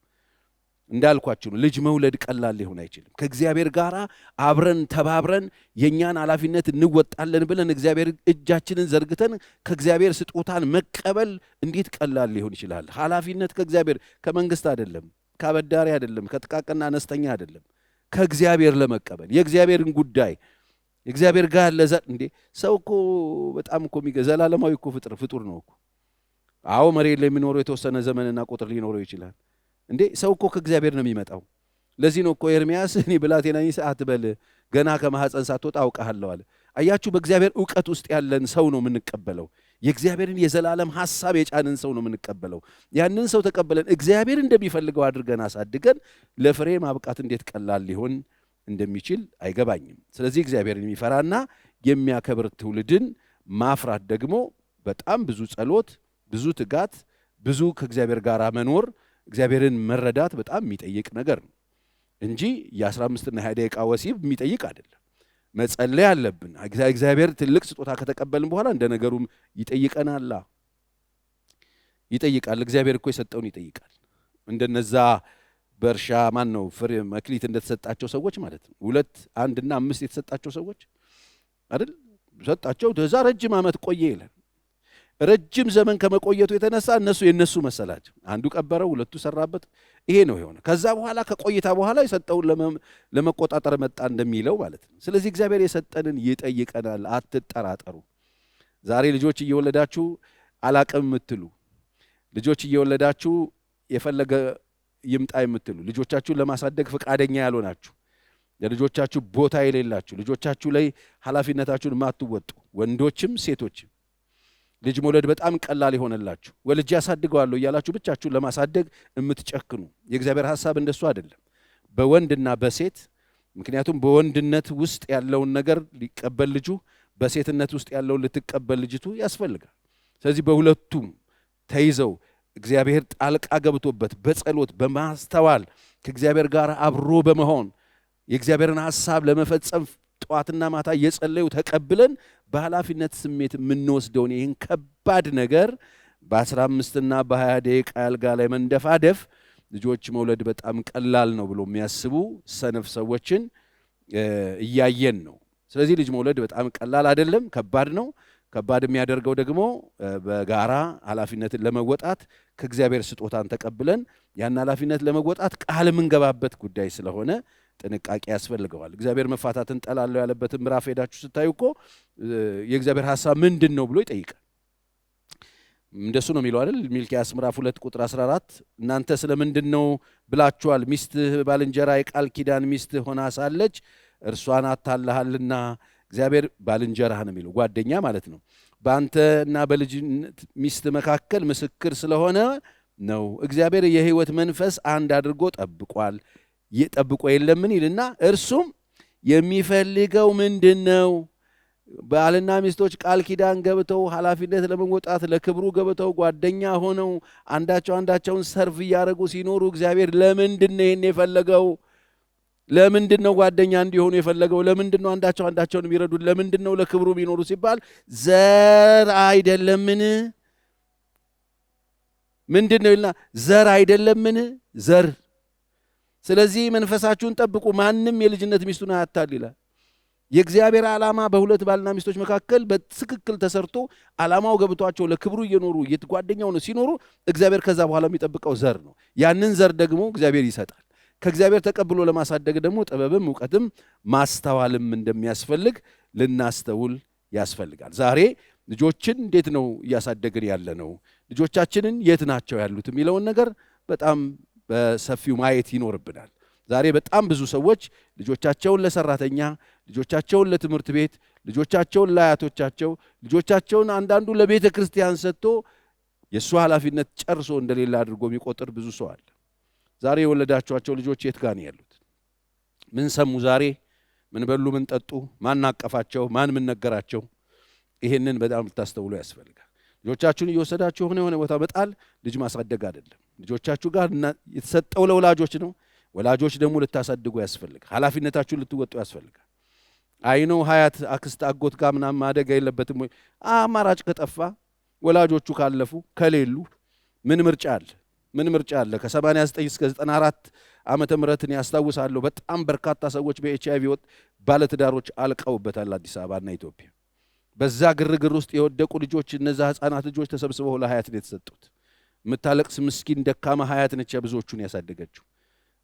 እንዳልኳችሁ ነው። ልጅ መውለድ ቀላል ሊሆን አይችልም። ከእግዚአብሔር ጋር አብረን ተባብረን የኛን ኃላፊነት እንወጣለን ብለን እግዚአብሔር እጃችንን ዘርግተን ከእግዚአብሔር ስጦታን መቀበል እንዴት ቀላል ሊሆን ይችላል? ኃላፊነት ከእግዚአብሔር ከመንግስት አይደለም፣ ከአበዳሪ አይደለም፣ ከጥቃቅንና አነስተኛ አይደለም፣ ከእግዚአብሔር ለመቀበል የእግዚአብሔርን ጉዳይ እግዚአብሔር ጋር እንዴ ሰው እኮ በጣም እኮ ዘላለማዊ እኮ ፍጡር ነው እኮ። አዎ መሬት ላይ የሚኖረው የተወሰነ ዘመንና ቁጥር ሊኖረው ይችላል። እንዴ ሰው እኮ ከእግዚአብሔር ነው የሚመጣው። ለዚህ ነው እኮ ኤርምያስ እኔ ብላቴና ነኝ አትበል ገና ከማህፀን ሳትወጣ አውቃለሁ አለ። አያችሁ፣ በእግዚአብሔር ዕውቀት ውስጥ ያለን ሰው ነው የምንቀበለው። የእግዚአብሔርን የዘላለም ሐሳብ የጫንን ሰው ነው የምንቀበለው። ያንን ሰው ተቀበለን እግዚአብሔር እንደሚፈልገው አድርገን አሳድገን ለፍሬ ማብቃት እንዴት ቀላል ሊሆን እንደሚችል አይገባኝም። ስለዚህ እግዚአብሔርን የሚፈራና የሚያከብር ትውልድን ማፍራት ደግሞ በጣም ብዙ ጸሎት፣ ብዙ ትጋት፣ ብዙ ከእግዚአብሔር ጋር መኖር፣ እግዚአብሔርን መረዳት በጣም የሚጠይቅ ነገር ነው እንጂ የ15ና 20 ደቂቃ ወሲብ የሚጠይቅ አይደለም። መጸለይ አለብን። እግዚአብሔር ትልቅ ስጦታ ከተቀበልን በኋላ እንደ ነገሩም ይጠይቀናል። እግዚአብሔር እኮ የሰጠውን ይጠይቃል። እንደነዛ በእርሻ ፍሬ መክሊት እንደተሰጣቸው ሰዎች ማለት ነው። 2፣ 1 እና 5 የተሰጣቸው ሰዎች አይደል? ሰጣቸው። ከዛ ረጅም ዓመት ቆየ ይላል። ረጅም ዘመን ከመቆየቱ የተነሳ እነሱ የነሱ መሰላቸው። አንዱ ቀበረው፣ 2ቱ ሰራበት። ይሄ ነው የሆነ። ከዛ በኋላ ከቆይታ በኋላ የሰጠውን ለመቆጣጠር መጣ እንደሚለው ማለት ነው። ስለዚህ እግዚአብሔር የሰጠንን ይጠይቀናል። አትጠራጠሩ። ዛሬ ልጆች እየወለዳችሁ አላቅም የምትሉ ልጆች እየወለዳችሁ የፈለገ ይምጣ የምትሉ ልጆቻችሁን ለማሳደግ ፈቃደኛ ያልሆናችሁ ለልጆቻችሁ ቦታ የሌላችሁ ልጆቻችሁ ላይ ኃላፊነታችሁን ማትወጡ ወንዶችም ሴቶችም ልጅ መውለድ በጣም ቀላል ይሆነላችሁ ወልጄ ያሳድገዋለሁ እያላችሁ ብቻችሁን ለማሳደግ የምትጨክኑ የእግዚአብሔር ሐሳብ እንደሱ አይደለም። በወንድና በሴት ምክንያቱም በወንድነት ውስጥ ያለውን ነገር ሊቀበል ልጁ በሴትነት ውስጥ ያለውን ልትቀበል ልጅቱ ያስፈልጋል። ስለዚህ በሁለቱም ተይዘው እግዚአብሔር ጣልቃ ገብቶበት በጸሎት በማስተዋል ከእግዚአብሔር ጋር አብሮ በመሆን የእግዚአብሔርን ሐሳብ ለመፈጸም ጧትና ማታ እየጸለዩ ተቀብለን በኃላፊነት ስሜት የምንወስደውን ይህን ከባድ ነገር በ15ና በ20 ደቂቃ አልጋ ላይ መንደፋደፍ ልጆች መውለድ በጣም ቀላል ነው ብሎ የሚያስቡ ሰነፍ ሰዎችን እያየን ነው። ስለዚህ ልጅ መውለድ በጣም ቀላል አይደለም፣ ከባድ ነው። ከባድ የሚያደርገው ደግሞ በጋራ ኃላፊነትን ለመወጣት ከእግዚአብሔር ስጦታን ተቀብለን ያን ኃላፊነት ለመወጣት ቃል የምንገባበት ጉዳይ ስለሆነ ጥንቃቄ ያስፈልገዋል። እግዚአብሔር መፋታትን ጠላለሁ ያለበትን ምዕራፍ ሄዳችሁ ስታዩ እኮ የእግዚአብሔር ሐሳብ ምንድን ነው ብሎ ይጠይቃል። እንደሱ ነው የሚለው አይደል? ሚልክያስ ምዕራፍ 2 ቁጥር 14 እናንተ ስለምንድን ነው ብላችኋል? ሚስትህ ባልንጀራ የቃል ኪዳን ሚስትህ ሆና ሳለች እርሷን አታለሃልና። እግዚአብሔር ባልንጀራህ ነው የሚለው ጓደኛ ማለት ነው። በአንተና በልጅ ሚስት መካከል ምስክር ስለሆነ ነው። እግዚአብሔር የሕይወት መንፈስ አንድ አድርጎ ጠብቋል። ጠብቆ የለምን ይልና እርሱም የሚፈልገው ምንድን ነው? ባልና ሚስቶች ቃል ኪዳን ገብተው ኃላፊነት ለመወጣት ለክብሩ ገብተው ጓደኛ ሆነው አንዳቸውን ሰርቭ እያደረጉ ሲኖሩ እግዚአብሔር ለምንድን ነው ይሄን የፈለገው? ለምንድን ነው ጓደኛ እንዲሆኑ የፈለገው? ለምንድን ነው አንዳቸውን የሚረዱት? ለምንድን ነው ለክብሩ የሚኖሩ ሲባል ዘር አይደለምን? ምንድን ነው ይልና ዘር አይደለምን? ዘር። ስለዚህ መንፈሳችሁን ጠብቁ፣ ማንም የልጅነት ሚስቱን አያታል ይላል። የእግዚአብሔር ዓላማ በሁለት ባልና ሚስቶች መካከል በትክክል ተሰርቶ ዓላማው ገብቷቸው ለክብሩ እየኖሩ ጓደኛው ነው ሲኖሩ እግዚአብሔር ከዛ በኋላ የሚጠብቀው ዘር ነው። ያንን ዘር ደግሞ እግዚአብሔር ይሰጣል። ከእግዚአብሔር ተቀብሎ ለማሳደግ ደግሞ ጥበብም እውቀትም ማስተዋልም እንደሚያስፈልግ ልናስተውል ያስፈልጋል። ዛሬ ልጆችን እንዴት ነው እያሳደግን ያለ ነው? ልጆቻችንን የት ናቸው ያሉት የሚለውን ነገር በጣም በሰፊው ማየት ይኖርብናል። ዛሬ በጣም ብዙ ሰዎች ልጆቻቸውን ለሰራተኛ፣ ልጆቻቸውን ለትምህርት ቤት፣ ልጆቻቸውን ለአያቶቻቸው፣ ልጆቻቸውን አንዳንዱ ለቤተ ክርስቲያን ሰጥቶ የእሱ ኃላፊነት ጨርሶ እንደሌለ አድርጎ የሚቆጥር ብዙ ሰው አለ። ዛሬ የወለዳቸዋቸው ልጆች የት ጋር ነው ያሉት? ምን ሰሙ ዛሬ? ምን በሉ? ምን ጠጡ? ማን አቀፋቸው? ማን ምን ነገራቸው? ይሄንን በጣም ልታስተውሉ ያስፈልጋል። ልጆቻችሁን እየወሰዳችሁ የሆነ ቦታ መጣል ልጅ ማሳደግ አይደለም። ልጆቻችሁ ጋር የተሰጠው ለወላጆች ነው። ወላጆች ደግሞ ልታሳድጉ ያስፈልጋል። ኃላፊነታችሁን ልትወጡ ያስፈልጋል። አይኖ ሀያት አክስት አጎት ጋር ምናምን ማደግ የለበትም ወይ? አማራጭ ከጠፋ ወላጆቹ ካለፉ ከሌሉ ምን ምርጫ አለ? ምን ምርጫ አለ? ከ89 እስከ 94 ዓመተ ምህረትን ያስታውሳለሁ። በጣም በርካታ ሰዎች በኤችአይቪ ባለትዳሮች አልቀውበታል አዲስ አበባና ኢትዮጵያ። በዛ ግርግር ውስጥ የወደቁ ልጆች፣ እነዛ ህፃናት ልጆች ተሰብስበው ለሀያት ነው የተሰጡት። የምታለቅስ ምስኪን ደካማ ሀያት ነች ብዙዎቹን ያሳደገችው።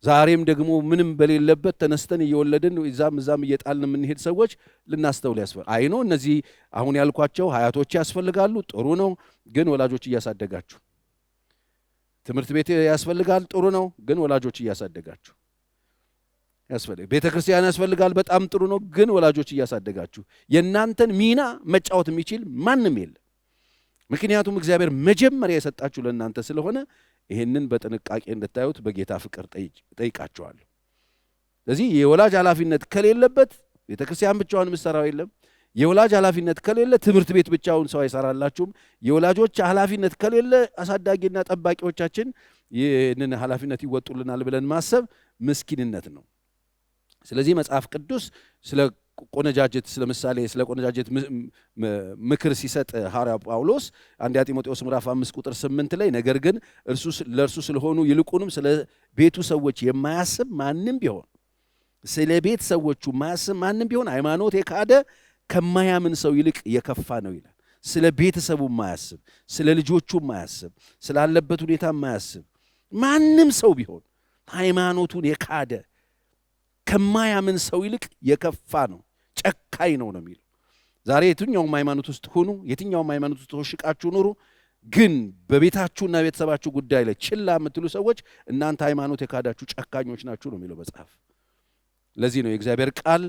ዛሬም ደግሞ ምንም በሌለበት ተነስተን እየወለድን እዛም እየጣልን የምንሄድ ሰዎች ልናስተውል ያስፈልጋል። አይኖ እነዚህ አሁን ያልኳቸው ሀያቶች ያስፈልጋሉ፣ ጥሩ ነው። ግን ወላጆች እያሳደጋችሁ ትምህርት ቤት ያስፈልጋል፣ ጥሩ ነው። ግን ወላጆች እያሳደጋችሁ ያስፈልጋል። ቤተ ክርስቲያን ያስፈልጋል፣ በጣም ጥሩ ነው። ግን ወላጆች እያሳደጋችሁ የእናንተን ሚና መጫወት የሚችል ማንም የለም። ምክንያቱም እግዚአብሔር መጀመሪያ የሰጣችሁ ለእናንተ ስለሆነ ይህንን በጥንቃቄ እንድታዩት በጌታ ፍቅር ጠይቃችኋለሁ። ስለዚህ የወላጅ ኃላፊነት ከሌለበት ቤተ ክርስቲያን ብቻውን የምትሰራው የለም። የወላጅ ኃላፊነት ከሌለ ትምህርት ቤት ብቻውን ሰው አይሰራላችሁም። የወላጆች ኃላፊነት ከሌለ አሳዳጊና ጠባቂዎቻችን ይህንን ኃላፊነት ይወጡልናል ብለን ማሰብ ምስኪንነት ነው። ስለዚህ መጽሐፍ ቅዱስ ስለ ቆነጃጀት ስለምሳሌ ስለ ቆነጃጀት ምክር ሲሰጥ ሐዋርያው ጳውሎስ አንደኛ ጢሞቴዎስ ምዕራፍ 5 ቁጥር 8 ላይ ነገር ግን ለእርሱ ስለሆኑ ይልቁንም ስለ ቤቱ ሰዎች የማያስብ ማንም ቢሆን ስለ ቤት ሰዎቹ የማያስብ ማንም ቢሆን ሃይማኖት የካደ ከማያምን ሰው ይልቅ የከፋ ነው ይላል። ስለ ቤተሰቡ የማያስብ፣ ስለ ልጆቹ የማያስብ፣ ስላለበት ሁኔታ የማያስብ ማንም ሰው ቢሆን ሃይማኖቱን የካደ ከማያምን ሰው ይልቅ የከፋ ነው፣ ጨካኝ ነው የሚለው። ዛሬ የትኛውም ሃይማኖት ውስጥ ሁኑ፣ የትኛውም ሃይማኖት ውስጥ ተወሽቃችሁ ኑሩ፣ ግን በቤታችሁና ቤተሰባችሁ ጉዳይ ላይ ችላ የምትሉ ሰዎች እናንተ ሃይማኖት የካዳችሁ ጨካኞች ናችሁ ነው የሚለው መጽሐፍ። ለዚህ ነው የእግዚአብሔር ቃል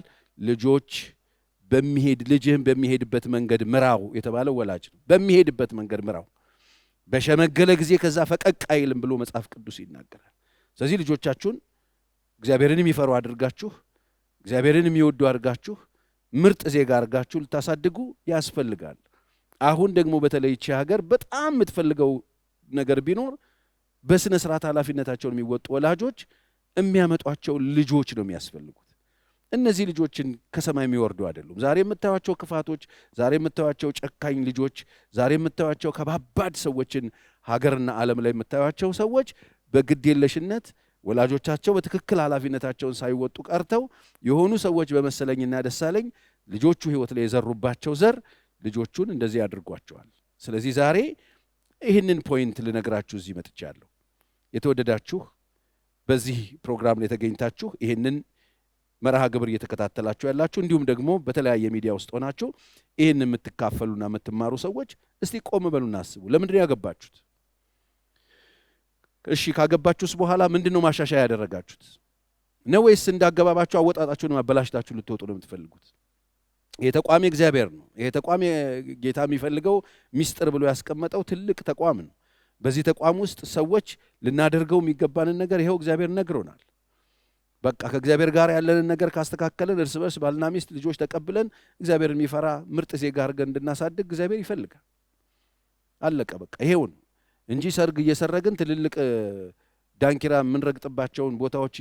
ልጅህን በሚሄድበት መንገድ ምራው የተባለው ወላጅ ነው። በሚሄድበት መንገድ ምራው፣ በሸመገለ ጊዜ ከዛ ፈቀቅ አይልም ብሎ መጽሐፍ ቅዱስ ይናገራል። ስለዚህ ልጆቻችሁን እግዚአብሔርን የሚፈሩ አድርጋችሁ፣ እግዚአብሔርን የሚወዱ አድርጋችሁ፣ ምርጥ ዜጋ አድርጋችሁ ልታሳድጉ ያስፈልጋል። አሁን ደግሞ በተለይ ይህች ሀገር በጣም የምትፈልገው ነገር ቢኖር በስነ ስርዓት ኃላፊነታቸውን የሚወጡ ወላጆች የሚያመጧቸው ልጆች ነው የሚያስፈልጉት። እነዚህ ልጆችን ከሰማይ የሚወርዱ አይደሉም። ዛሬ የምታዩቸው ክፋቶች፣ ዛሬ የምታዩቸው ጨካኝ ልጆች፣ ዛሬ የምታዩቸው ከባባድ ሰዎችን ሀገርና ዓለም ላይ የምታዩቸው ሰዎች በግዴለሽነት ወላጆቻቸው በትክክል ኃላፊነታቸውን ሳይወጡ ቀርተው የሆኑ ሰዎች በመሰለኝና ደሳለኝ ልጆቹ ሕይወት ላይ የዘሩባቸው ዘር ልጆቹን እንደዚህ አድርጓቸዋል። ስለዚህ ዛሬ ይህንን ፖይንት ልነግራችሁ እዚህ መጥቻለሁ። የተወደዳችሁ በዚህ ፕሮግራም ላይ ተገኝታችሁ ይህንን መርሃ ግብር እየተከታተላችሁ ያላችሁ እንዲሁም ደግሞ በተለያየ ሚዲያ ውስጥ ሆናችሁ ይህን የምትካፈሉና የምትማሩ ሰዎች እስቲ ቆም በሉና አስቡ። ለምንድን ነው ያገባችሁት? እሺ ካገባችሁስ በኋላ ምንድነው ማሻሻያ ያደረጋችሁት? ነው ወይስ እንዳገባባችሁ አወጣጣችሁን ማበላሽታችሁ ልትወጡ ነው የምትፈልጉት? ይሄ ተቋም እግዚአብሔር ነው። ይሄ ተቋም ጌታ የሚፈልገው ሚስጥር ብሎ ያስቀመጠው ትልቅ ተቋም ነው። በዚህ ተቋም ውስጥ ሰዎች ልናደርገው የሚገባንን ነገር ይሄው እግዚአብሔር ነግሮናል። በቃ ከእግዚአብሔር ጋር ያለንን ነገር ካስተካከለን እርስ በርስ ባልና ሚስት ልጆች ተቀብለን እግዚአብሔርን የሚፈራ ምርጥ ዜጋ አድርገን እንድናሳድግ እግዚአብሔር ይፈልጋል። አለቀ በቃ ይሄው ነው እንጂ ሰርግ እየሰረግን ትልልቅ ዳንኪራ የምንረግጥባቸውን ቦታዎች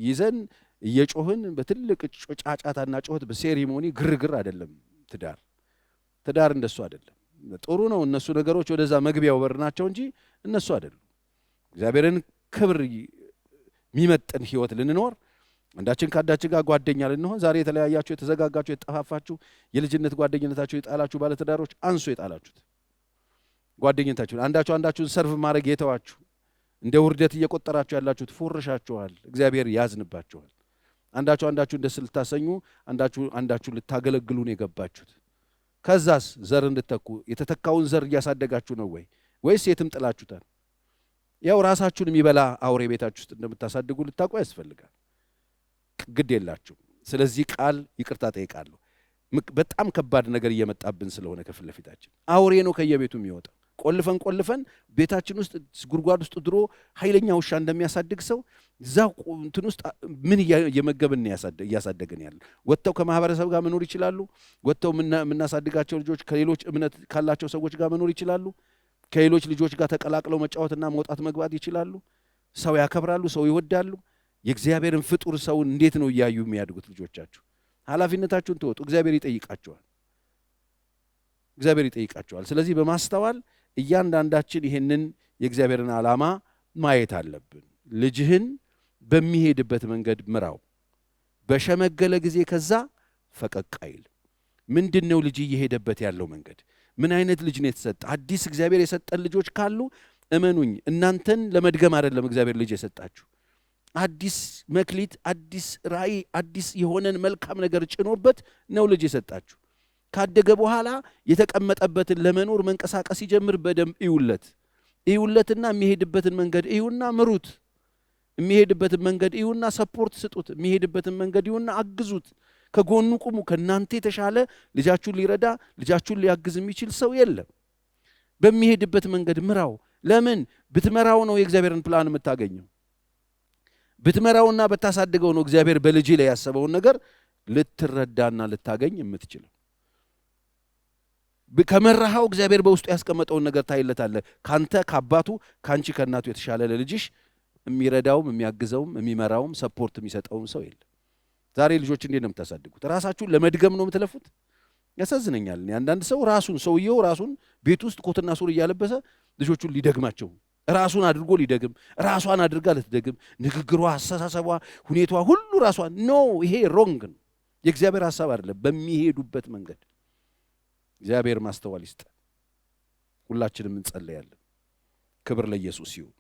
ይዘን እየጮህን በትልቅ ጫጫታና ጮህት በሴሪሞኒ ግርግር አይደለም። ትዳር እንደሱ አይደለም። ጥሩ ነው እነሱ ነገሮች ወደዛ መግቢያው በር ናቸው እንጂ እነሱ አይደሉም። እግዚአብሔርን ክብር የሚመጥን ህይወት ልንኖር አንዳችን ከአንዳችን ጋር ጓደኛ ልንሆን። ዛሬ የተለያያችሁ የተዘጋጋችሁ የተጠፋፋችሁ የልጅነት ጓደኝነታችሁ የጣላችሁ ባለትዳሮች አንሱ የጣላችሁት ጓደኝነታችሁን አንዳችሁን ሰርቭ ማድረግ የተዋችሁ እንደ ውርደት እየቆጠራችሁ ያላችሁት ፎርሻችኋል። እግዚአብሔር ያዝንባችኋል። አንዳችሁን ደስ ልታሰኙ አንዳችሁ ልታገለግሉ ነው የገባችሁት። ከዛስ ዘር እንድትተኩ የተተካውን ዘር እያሳደጋችሁ ነው ወይስ የትም ጥላችሁታል? ያው ራሳችሁን የሚበላ አውሬ ቤታችሁ ውስጥ እንደምታሳድጉ ልታውቁ ያስፈልጋል። ግድ የላችሁ። ስለዚህ ቃል ይቅርታ ጠይቃለሁ። በጣም ከባድ ነገር እየመጣብን ስለሆነ ከፊት ለፊታችን አውሬ ነው ከየቤቱ የሚወጣ። ቆልፈን ቤታችን ውስጥ ጉድጓድ ውስጥ ድሮ ኃይለኛ ውሻ እንደሚያሳድግ ሰው እዛው እንትን ውስጥ ምን እየመገብን እያሳደግን ያለ። ወጥተው ከማህበረሰብ ጋር መኖር ይችላሉ። ወጥተው የምናሳድጋቸው ልጆች ከሌሎች እምነት ካላቸው ሰዎች ጋር መኖር ይችላሉ። ከሌሎች ልጆች ጋር ተቀላቅለው መጫወትና መውጣት መግባት ይችላሉ። ሰው ያከብራሉ፣ ሰው ይወዳሉ። የእግዚአብሔርን ፍጡር ሰው እንዴት ነው እያዩ የሚያድጉት ልጆቻችሁ? ኃላፊነታችሁን ተወጡ። እግዚአብሔር ይጠይቃቸዋል። ስለዚህ በማስተዋል እያንዳንዳችን ይሄንን የእግዚአብሔርን ዓላማ ማየት አለብን። ልጅህን በሚሄድበት መንገድ ምራው፣ በሸመገለ ጊዜ ከዛ ፈቀቅ አይል። ምንድነው ልጅ እየሄደበት ያለው መንገድ? ምን አይነት ልጅ ነው የተሰጠ? አዲስ እግዚአብሔር የሰጠን ልጆች ካሉ እመኑኝ፣ እናንተን ለመድገም አይደለም እግዚአብሔር ልጅ የሰጣችሁ። አዲስ መክሊት፣ አዲስ ራእይ፣ አዲስ የሆነን መልካም ነገር ጭኖበት ነው ልጅ የሰጣችሁ። ካደገ በኋላ የተቀመጠበትን ለመኖር መንቀሳቀስ ሲጀምር በደንብ እዩለትና የሚሄድበትን መንገድ እዩና ምሩት። የሚሄድበትን መንገድ እዩና ሰፖርት ስጡት። የሚሄድበትን መንገድ እዩና አግዙት። ከጎኑ ቁሙ። ከእናንተ የተሻለ ልጃችሁን ሊረዳ ልጃችሁን ሊያግዝ የሚችል ሰው የለም። በሚሄድበት መንገድ ምራው። ለምን ብትመራው ነው የእግዚአብሔርን ፕላን የምታገኘው። ብትመራውና በታሳድገው ነው እግዚአብሔር በልጅ ላይ ያሰበውን ነገር ልትረዳና ልታገኝ የምትችለው። ከመራሃው እግዚአብሔር በውስጡ ያስቀመጠውን ነገር ታይለታለህ። ካንተ ከአባቱ ካንቺ ከእናቱ የተሻለ ለልጅሽ የሚረዳውም የሚያግዘውም የሚመራውም ሰፖርት የሚሰጠውም ሰው የለም። ዛሬ ልጆች እንዴት ነው የምታሳድጉት? ራሳችሁን ለመድገም ነው የምትለፉት? ያሳዝነኛል። አንዳንድ ሰው ሰውየው ራሱን ቤት ውስጥ ኮትና ሱሪ እያለበሰ ልጆቹን ሊደግማቸው ራሱን አድርጎ ሊደግም ራሷን አድርጋ ልትደግም ንግግሯ፣ አስተሳሰቧ፣ ሁኔታዋ ሁሉ ራሷን ይሄ ሮንግ ነው። የእግዚአብሔር ሐሳብ አይደለም። በሚሄዱበት መንገድ እግዚአብሔር ማስተዋል ይስጥ። ሁላችንም እንጸልያለን። ክብር ለኢየሱስ ይሁን።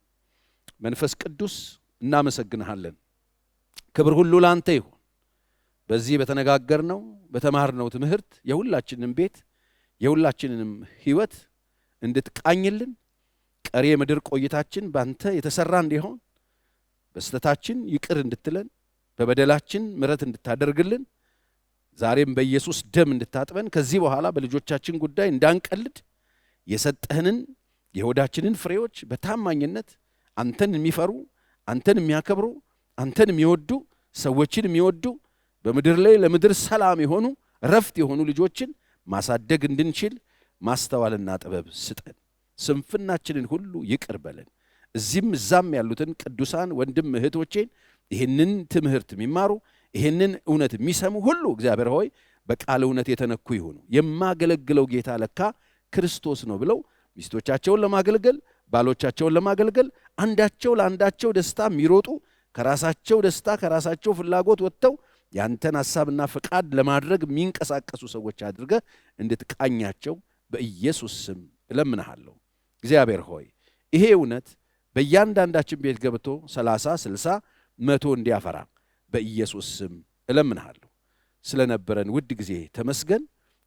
መንፈስ ቅዱስ እናመሰግንሃለን። ክብር ሁሉ ላንተ ይሁን። በዚህ በተነጋገርነው በተማርነው ትምህርት የሁላችንንም ቤት የሁላችንንም ሕይወት እንድትቃኝልን ቀሪ የምድር ቆይታችን ባንተ የተሰራ እንዲሆን በስተታችን ይቅር እንድትለን በበደላችን ምሕረት እንድታደርግልን ዛሬም በኢየሱስ ደም እንድታጥበን ከዚህ በኋላ በልጆቻችን ጉዳይ እንዳንቀልድ የሰጠህንን የሆዳችንን ፍሬዎች በታማኝነት አንተን የሚፈሩ አንተን የሚያከብሩ አንተን የሚወዱ ሰዎችን የሚወዱ በምድር ላይ ለምድር ሰላም የሆኑ ረፍት የሆኑ ልጆችን ማሳደግ እንድንችል ማስተዋልና ጥበብ ስጠን። ስንፍናችንን ሁሉ ይቅር በለን። እዚህም እዛም ያሉትን ቅዱሳን ወንድም እህቶቼን ይህንን ትምህርት የሚማሩ ይህንን እውነት የሚሰሙ ሁሉ እግዚአብሔር ሆይ በቃል እውነት የተነኩ ይሁኑ። የማገለግለው ጌታ ለካ ክርስቶስ ነው ብለው ሚስቶቻቸውን ለማገልገል ባሎቻቸውን ለማገልገል አንዳቸው ለአንዳቸው ደስታ የሚሮጡ ከራሳቸው ደስታ ከራሳቸው ፍላጎት ወጥተው ያንተን ሐሳብና ፈቃድ ለማድረግ የሚንቀሳቀሱ ሰዎች አድርገህ እንድትቃኛቸው በኢየሱስ ስም እለምንሃለሁ። እግዚአብሔር ሆይ ይሄ እውነት በእያንዳንዳችን ቤት ገብቶ 30፣ 60፣ 100 እንዲያፈራ በኢየሱስ ስም እለምንሃለሁ። ስለነበረን ውድ ጊዜ ተመስገን።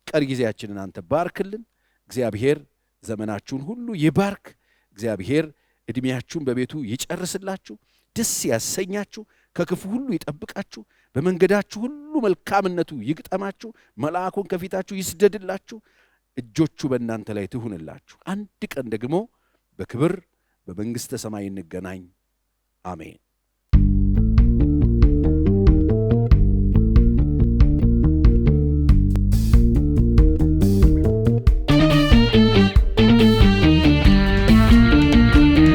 ቀሪ ጊዜያችንን አንተ ባርክልን። እግዚአብሔር ዘመናችሁን ሁሉ ይባርክ። እግዚአብሔር ዕድሜያችሁን በቤቱ ይጨርስላችሁ፣ ደስ ያሰኛችሁ፣ ከክፉ ሁሉ ይጠብቃችሁ፣ በመንገዳችሁ ሁሉ መልካምነቱ ይግጠማችሁ፣ መልአኩን ከፊታችሁ ይስደድላችሁ፣ እጆቹ በእናንተ ላይ ትሁንላችሁ። አንድ ቀን ደግሞ በክብር በመንግሥተ ሰማይ እንገናኝ። አሜን።